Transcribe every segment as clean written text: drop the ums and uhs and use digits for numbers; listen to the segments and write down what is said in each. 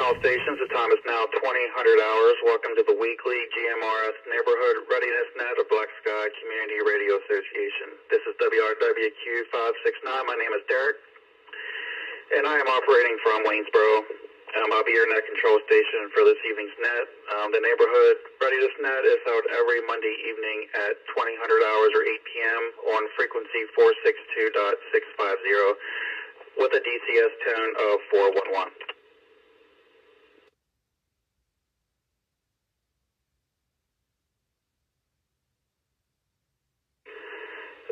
all stations. The time is now 2000 hours. Welcome to the weekly GMRS Neighborhood Readiness Net of Blackskye Community Radio Association. This is WRWQ 569. My name is Derek, and I am operating from Waynesboro. I'll be your net control station for this evening's net. The Neighborhood Readiness Net is held every Monday evening at 2000 hours or 8 p.m. on frequency 462.650 with a DCS tone of 411.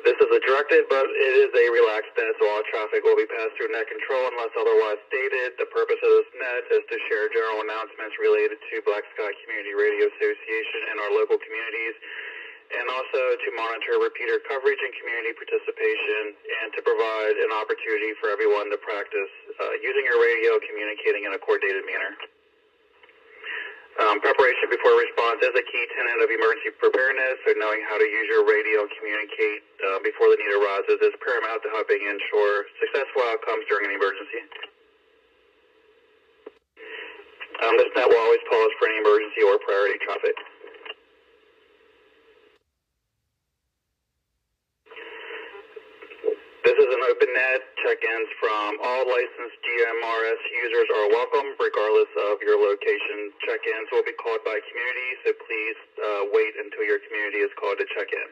This is a directed, but it is a relaxed net, so all traffic will be passed through net control unless otherwise stated. The purpose of this net is to share general announcements related to Blackskye Community Radio Association and our local communities, and also to monitor repeater coverage and community participation, and to provide an opportunity for everyone to practice using your radio, communicating in a coordinated manner. Preparation before response is a key tenet of emergency preparedness, so knowing how to use your radio and communicate before the need arises is paramount to helping ensure successful outcomes during an emergency. This net will always pause for any emergency or priority traffic. This is an open net. Check-ins from all licensed GMRS users are welcome, regardless of your location. Check-ins will be called by community, so please wait until your community is called to check in.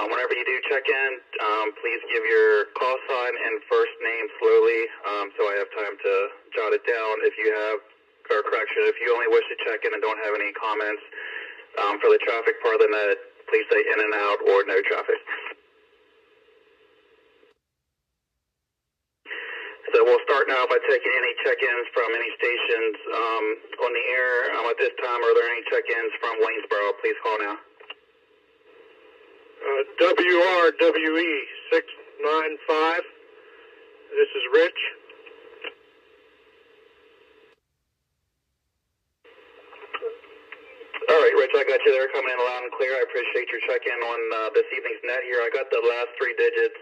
Whenever you do check in, please give your call sign and first name slowly, so I have time to jot it down. If you have, or correction, if you only wish to check in and don't have any comments for the traffic part of the net, please say in and out or no traffic. So we'll start now by taking any check-ins from any stations on the air. At this time, are there any check-ins from Waynesboro? Please call now. WRWE 695. This is Rich. All right, Rich, I got you there coming in loud and clear. I appreciate your check-in on this evening's net here. I got the last three digits,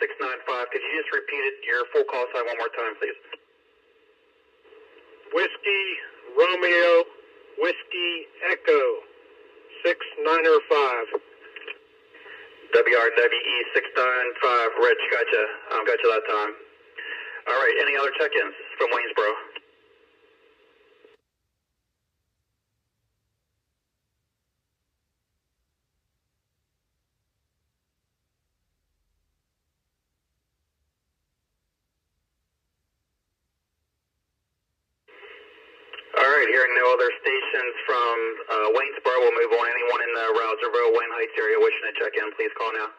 695. Could you just repeat it, your full call sign one more time, please? Whiskey Romeo Whiskey Echo 695. WRWE 695. Rich, gotcha. Got you that time. All right, any other check-ins from Waynesboro? All right, hearing no other stations from Waynesboro, we'll move on. Anyone in the Rouserville, Wayne Heights area wishing to check in, please call now.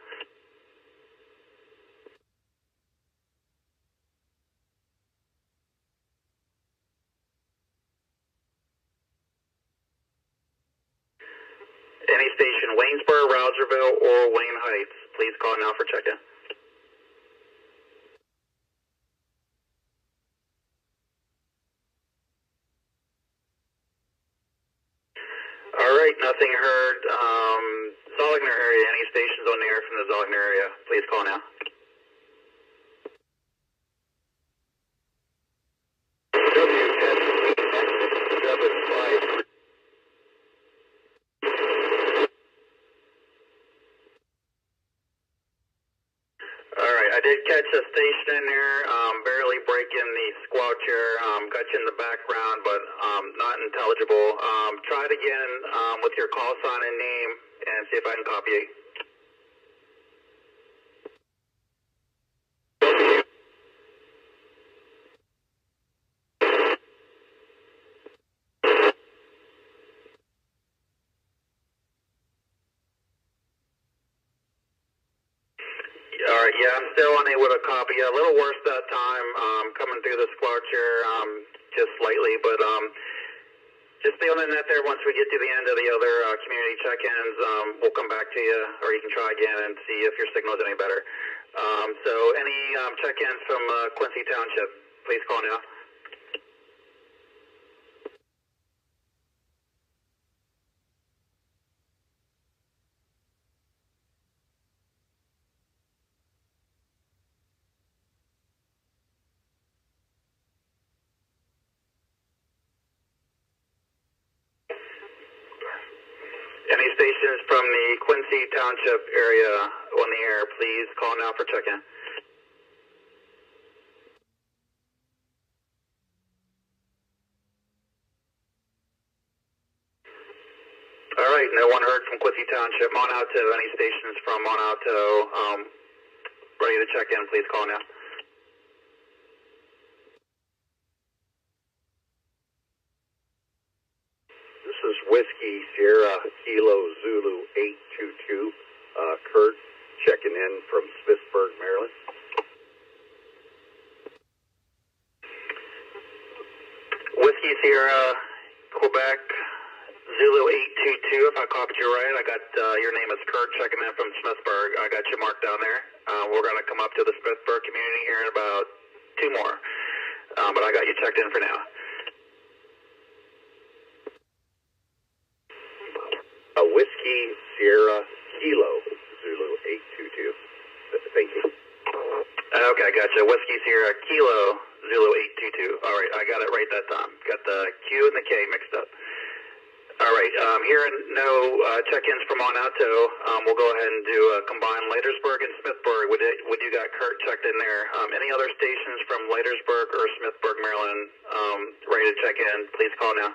Any station, Waynesboro, Rouserville, or Wayne Heights, please call now for check-in. All right, nothing heard. Zolligner area, any stations on the air from the Zolligner area, please call now. All right, I did catch a station in there, barely breaking the squelcher. Got you in the background, but not intelligible. Try it again with your call sign and name, and see if I can copy it. All right, yeah, I'm still unable to copy. A little worse that time, coming through the squelcher, just slightly, but just stay on the net there. Once we get to the end of the other community check-ins, we'll come back to you, or you can try again and see if your signal is any better. So any check-ins from Quincy Township, please call now. Any stations from the Quincy Township area on the air, please call now for check-in. All right, no one heard from Quincy Township. Mont Alto, any stations from Mont Alto ready to check in, please call now. This is Whiskey Sierra Kilo Zulu 822. Kurt checking in from Smithsburg, Maryland. Whiskey Sierra Quebec Zulu 822. If I copied you right, I got your name is Kurt checking in from Smithsburg. I got you marked down there. We're going to come up to the Smithsburg community here in about 2 more. But I got you checked in for now. Whiskey Sierra Kilo Zulu 822. Thank you. Okay, gotcha. Whiskey Sierra Kilo Zulu 822. All right, I got it right that time. Got the Q and the K mixed up. All right, hearing no check-ins from Mont Alto, we'll go ahead and do combine Ladersburg and Smithsburg. Would you got Kurt checked in there? Any other stations from Ladersburg or Smithsburg, Maryland, ready to check in? Please call now.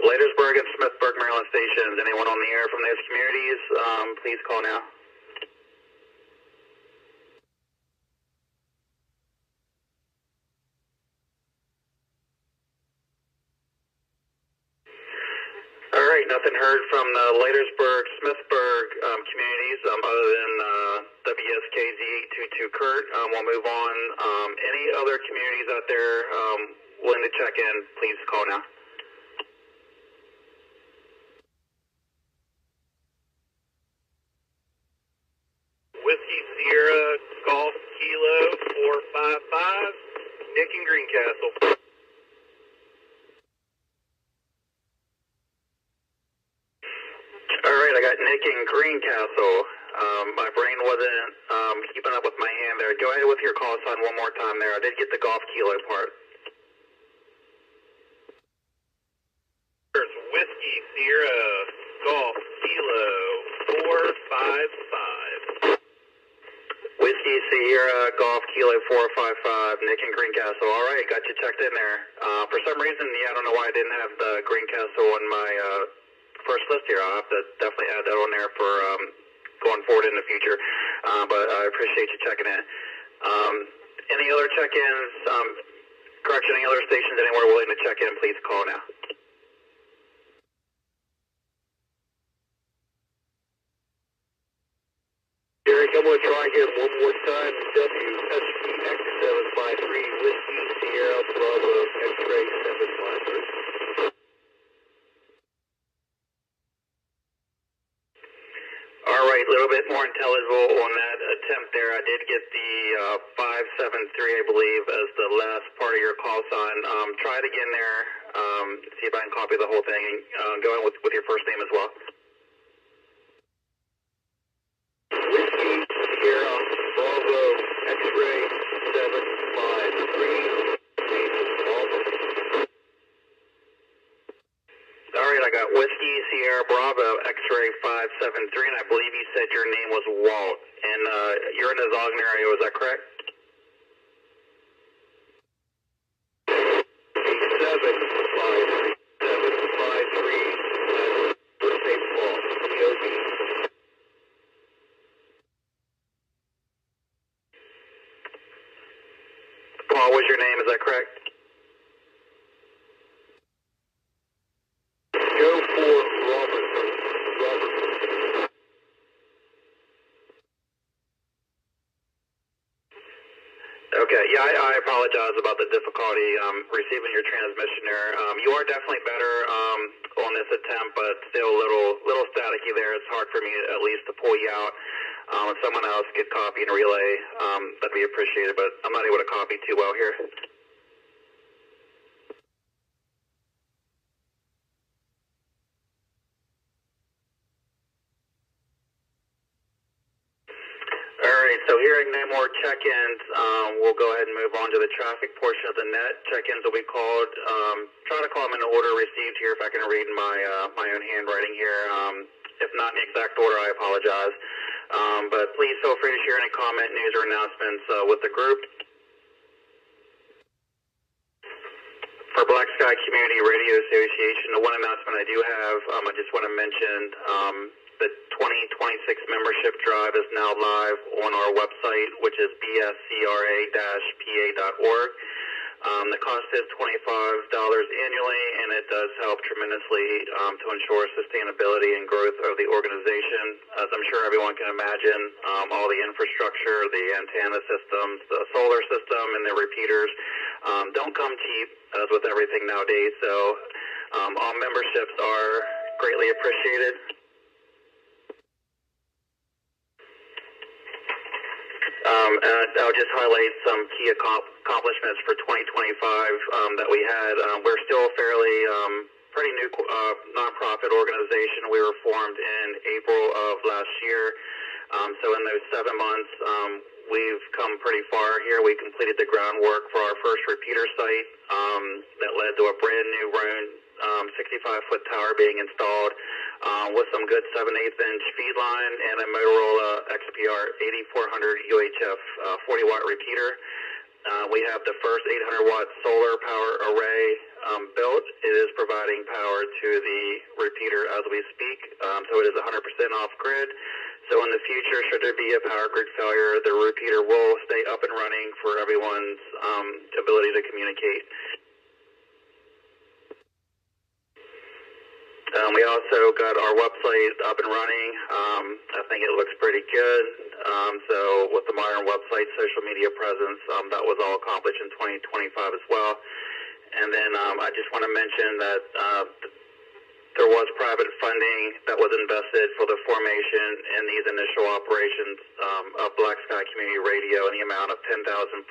Ladersburg and Smithsburg, Maryland stations. Anyone on the air from those communities, please call now. All right, nothing heard from the Ladersburg, Smithsburg communities other than WSKZ 822 Kurt. We'll move on. Any other communities out there willing to check in, please call now. Whiskey Sierra Golf Kilo 455, Nick in Greencastle. All right, I got Nick in Greencastle. My brain wasn't keeping up with my hand there. Go ahead with your call sign one more time there. I did get the Golf Kilo part. There's Whiskey Sierra Golf Kilo 455. Whiskey Sierra Golf Kilo 455, Nick in Greencastle. All right, got you checked in there. For some reason, I don't know why I didn't have the Greencastle on my first list here. I'll have to definitely add that on there for going forward in the future. But I appreciate you checking in. Any other check-ins? Correction, any other stations anywhere willing to check in, please call now. Derek, I'm going to try here one more time. WSPX753 Whiskey Sierra Bravo X-Ray 753. All right, a little bit more intelligible on that attempt there. I did get the 573, I believe, as the last part of your call sign. Try it again there. See if I can copy the whole thing. Go in with your first name as well. Whiskey Sierra Bravo X-Ray 753. All right, I got Whiskey Sierra Bravo X-Ray 573, and I believe you said your name was Walt. And you're in the Zogn area, was that correct? 753. First name Walt. DOB. Paul was your name, is that correct? Go for Robert. Okay, yeah, I apologize about the difficulty receiving your transmission there. You are definitely better on this attempt, but still a little staticky there. It's hard for me at least to pull you out. If someone else could copy and relay, that'd be appreciated, but I'm not able to copy too well here. so hearing no more check-ins, we'll go ahead and move on to the traffic portion of the net. Check-ins will be called. Try to call them in the order received here if I can read my own handwriting here. If not in the exact order, I apologize. But please feel free to share any comment, news, or announcements with the group. For Blackskye Community Radio Association, the one announcement I do have, I just want to mention the 2026 membership drive is now live on our website, which is bscra-pa.org. The cost is $25 annually, and it does help tremendously to ensure sustainability and growth of the organization. As I'm sure everyone can imagine, all the infrastructure, the antenna systems, the solar system, and the repeaters don't come cheap, as with everything nowadays. So all memberships are greatly appreciated. I'll just highlight some key accomplishments for 2025 that we had. We're still a fairly pretty new nonprofit organization. We were formed in April of last year. So in those 7 months, we've come pretty far here. We completed the groundwork for our first repeater site that led to a brand new Roan 65-foot tower being installed with some good 7/8-inch feed line and a Motorola XPR 8400 UHF 40-watt repeater. We have the first 800-watt solar power array built. It is providing power to the repeater as we speak, so it is 100% off-grid. So in the future, should there be a power grid failure, the repeater will stay up and running for everyone's ability to communicate. We also got our website up and running. I think it looks pretty good. So with the modern website, social media presence, that was all accomplished in 2025 as well. And then I just want to mention that there was private funding that was invested for the formation in these initial operations of Blackskye Community Radio in the amount of $10,445.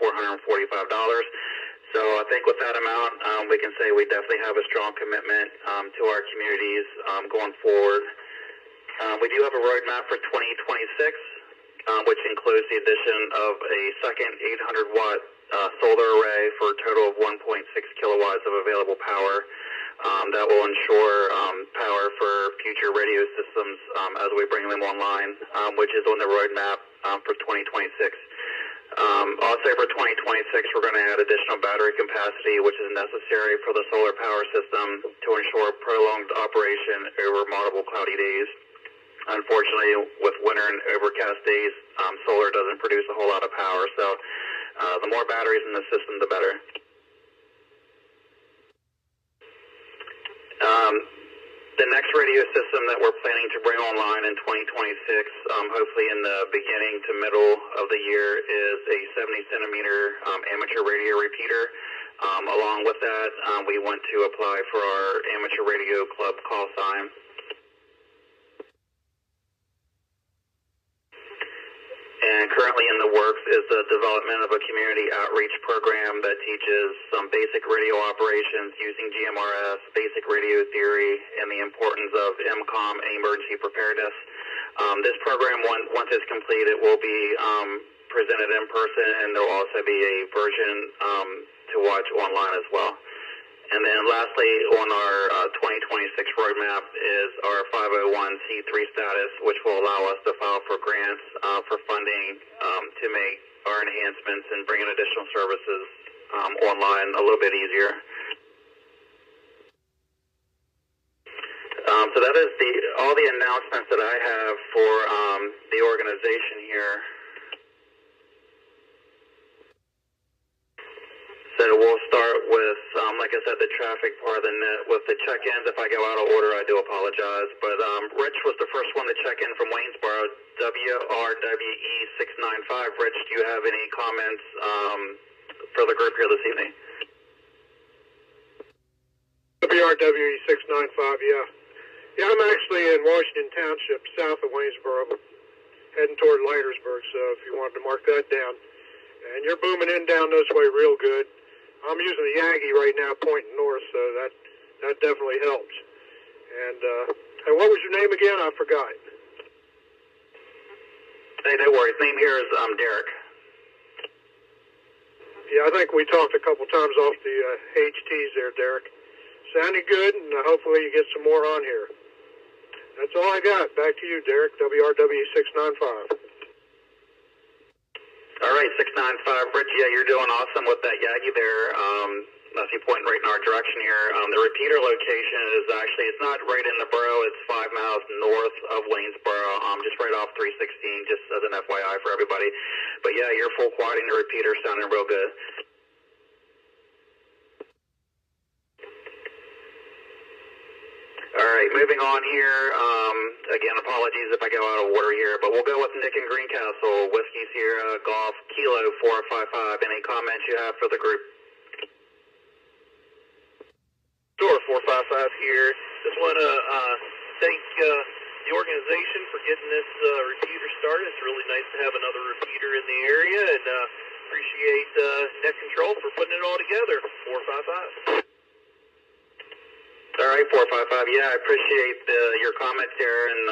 So I think with that amount, we can say we definitely have a strong commitment to our communities going forward. We do have a roadmap for 2026, which includes the addition of a second 800-watt solar array for a total of 1.6 kilowatts of available power. That will ensure power for future radio systems as we bring them online, which is on the roadmap for 2026. Also for 2026, we're going to add additional battery capacity, which is necessary for the solar power system to ensure prolonged operation over multiple cloudy days. Unfortunately, with winter and overcast days, solar doesn't produce a whole lot of power, so the more batteries in the system, the better. The next radio system that we're planning to bring online in 2026, hopefully in the beginning to middle of the year, is a 70-centimeter amateur radio repeater. Along with that, we want to apply for our amateur radio club call sign. And currently in the works is the development of a community outreach program that teaches some basic radio operations using GMRS, basic radio theory, and the importance of EMCOM and emergency preparedness. This program, once it's complete, it will be presented in person, and there will also be a version to watch online as well. And then lastly, on our 2026 roadmap is our 501c3 status, which will allow us to file for grants for funding to make our enhancements and bring in additional services online a little bit easier. So that is all the announcements that I have for the organization here. So we'll start with, like I said, the traffic part of the net with the check-ins. If I go out of order, I do apologize. But Rich was the first one to check in from Waynesboro, WRWE695. Rich, do you have any comments for the group here this evening? WRWE695, yeah. Yeah, I'm actually in Washington Township, south of Waynesboro, heading toward Leitersburg, so if you wanted to mark that down. And you're booming in down this way real good. I'm using the Yagi right now pointing north, so that definitely helps. And what was your name again? I forgot. Hey, no worries. Name here is Derek. Yeah, I think we talked a couple times off the HTs there, Derek. Sounded good, and hopefully you get some more on here. That's all I got. Back to you, Derek, WRW 695. All right, 695. Rich, yeah, you're doing awesome with that Yagi there. I see pointing right in our direction here. The repeater location is actually, it's not right in the borough. It's 5 miles north of Waynesboro, just right off 316, just as an FYI for everybody. But yeah, you're full quadding the repeater, sounding real good. All right, moving on here. Again, apologies if I go out of order here, but we'll go with Nick in Greencastle, Whiskey Sierra Golf Kilo 455. Any comments you have for the group? Sure, 455 here. Just want to thank the organization for getting this repeater started. It's really nice to have another repeater in the area, and appreciate Net Control for putting it all together. 455. All right, 455. Yeah, I appreciate your comments here and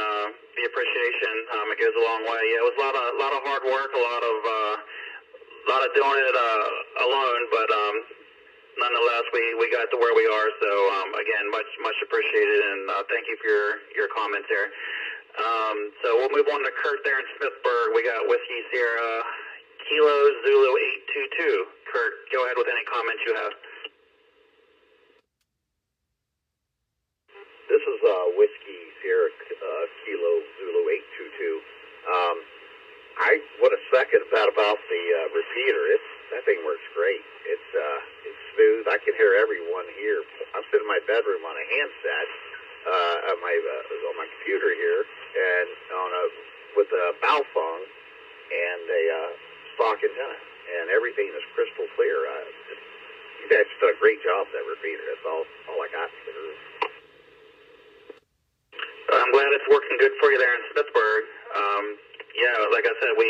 the appreciation. It goes a long way. Yeah, it was a lot of hard work, a lot of doing it alone, but nonetheless, we got to where we are. So again, much appreciated, and thank you for your comments there. So we'll move on to Kurt there in Smithburg. We got Whiskey Sierra Kilo Zulu 822. Kurt, go ahead with any comments you have. This is Whiskey Sierra Kilo Zulu 822. I want to second that about the repeater. That thing works great. It's smooth. I can hear everyone here. I'm sitting in my bedroom on a handset on my computer here, and with a Baofeng and a stock antenna, and everything is crystal clear. You guys done a great job with that repeater. That's all I got for the room. I'm glad it's working good for you there in Smithburg. Yeah, like I said, we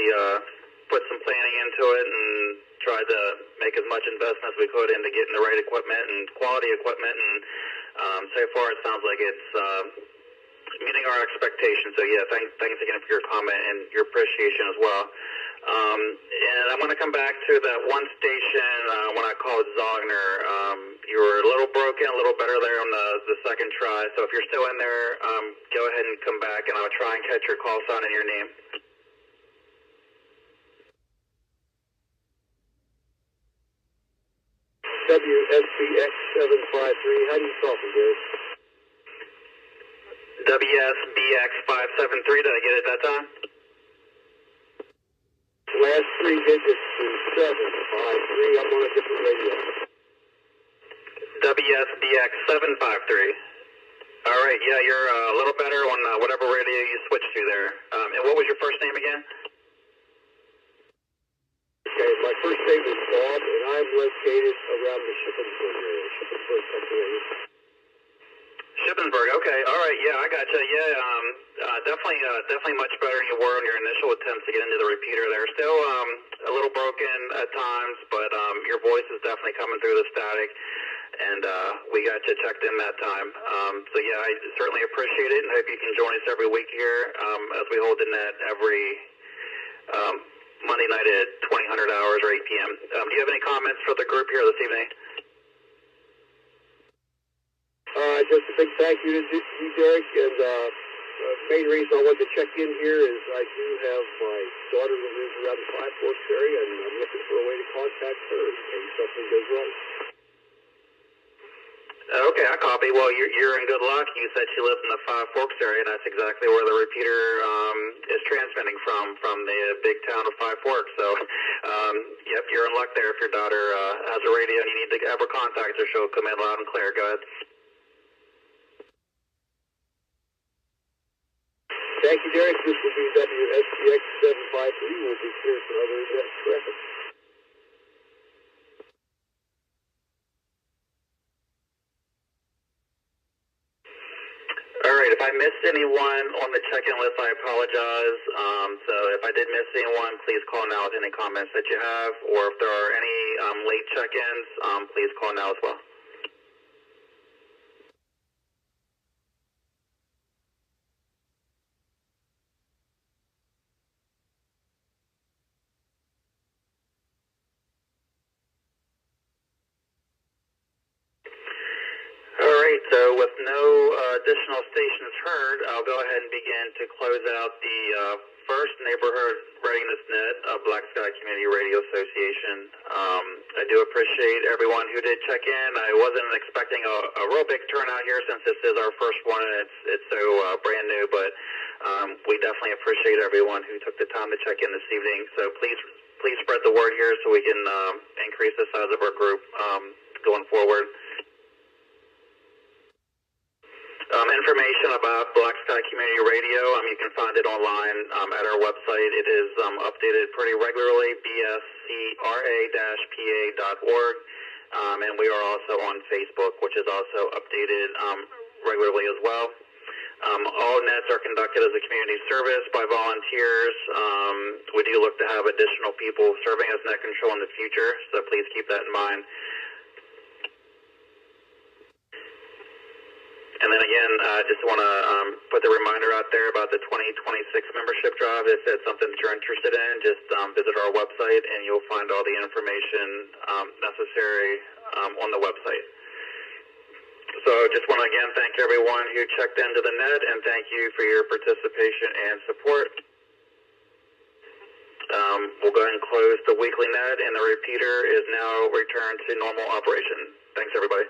put some planning into it and tried to make as much investment as we could into getting the right equipment and quality equipment, and so far it sounds like it's meeting our expectations. So yeah, thanks again for your comment and your appreciation as well. And I want to come back to that one station when I called Zogner. You were a little broken, a little better there on the second try. So if you're still in there, go ahead and come back, and I'll try and catch your call sign and your name. WSBX 753. How do you spell it, Gary? WSBX 573. Did I get it that time? Last three digits is 753. I'm on a different radio. WSBX 753. All right, yeah, you're a little better on whatever radio you switched to there. And what was your first name again? Okay, my first name is Bob, and I'm located around the Shippensburg area. Shippensburg, Pennsylvania. Shippensburg, okay, all right, yeah, I gotcha. Yeah, definitely much better than you were on your initial attempts to get into the repeater there. Still a little broken at times, but your voice is definitely coming through the static, and we got you checked in that time. So yeah, I certainly appreciate it, and hope you can join us every week here as we hold the net every Monday night at 2000 hours or 8 p.m. Do you have any comments for the group here this evening? Just a big thank you to you, Derek, and the main reason I wanted to check in here is I do have my daughter that lives around the Five Forks area, and I'm looking for a way to contact her in case something goes wrong. Okay, I copy. Well, you're in good luck. You said she lives in the Five Forks area, and that's exactly where the repeater is transmitting from the big town of Five Forks. So, yep, you're in luck there if your daughter has a radio and you need to ever contact her. She'll come in loud and clear. Go ahead. Thank you, Derek. This will be WSPX 753. We'll be clear for other traffic. All right, if I missed anyone on the check-in list, I apologize. So if I did miss anyone, please call now with any comments that you have, or if there are any late check-ins, please call now as well. So with no additional stations heard, I'll go ahead and begin to close out the first Neighborhood Readiness Net of Blackskye Community Radio Association. I do appreciate everyone who did check in. I wasn't expecting a real big turnout here since this is our first one and it's so brand new, but we definitely appreciate everyone who took the time to check in this evening. So please spread the word here so we can increase the size of our group going forward. Information about Blackskye Community Radio, you can find it online at our website. It is updated pretty regularly, bscra-pa.org, and we are also on Facebook, which is also updated regularly as well. All nets are conducted as a community service by volunteers. We do look to have additional people serving as net control in the future, so please keep that in mind. And then again, I just want to put the reminder out there about the 2026 membership drive. If it's something that you're interested in, just visit our website and you'll find all the information necessary on the website. So just want to again thank everyone who checked into the net and thank you for your participation and support. We'll go ahead and close the weekly net and the repeater is now returned to normal operation. Thanks everybody.